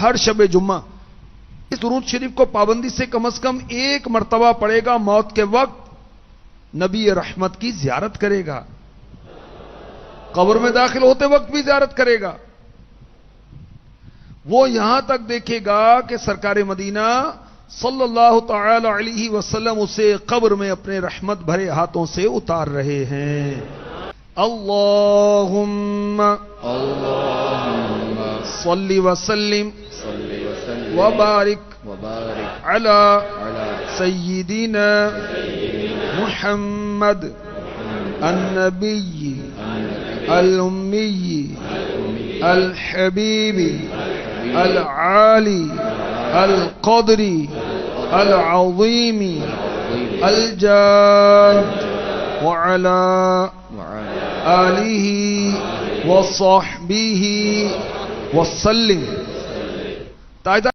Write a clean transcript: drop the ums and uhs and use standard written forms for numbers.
हर शब जुम्मा इस दुरूद शरीफ को पाबंदी से कम एक मर्तबा पढ़ेगा, मौत के वक्त नबी रहमत की जियारत करेगा, कब्र में दाखिल होते वक्त भी जियारत करेगा। वो यहां तक देखेगा कि सरकार मदीना सल्लल्लाहु तआला अलैहि वसल्लम उसे कब्र में अपने रहमत भरे हाथों से उतार रहे हैं। अल्लाहुम्मा सल्ली वसल्लिम व बारिक अला सय्यिदिना मुहम्मद अन्नबी अल उम्मी अल हबीबी अल आली अल क़द्री अल अज़ीमी अल जाद व अला आलिही व सहबिही व सल्लिम।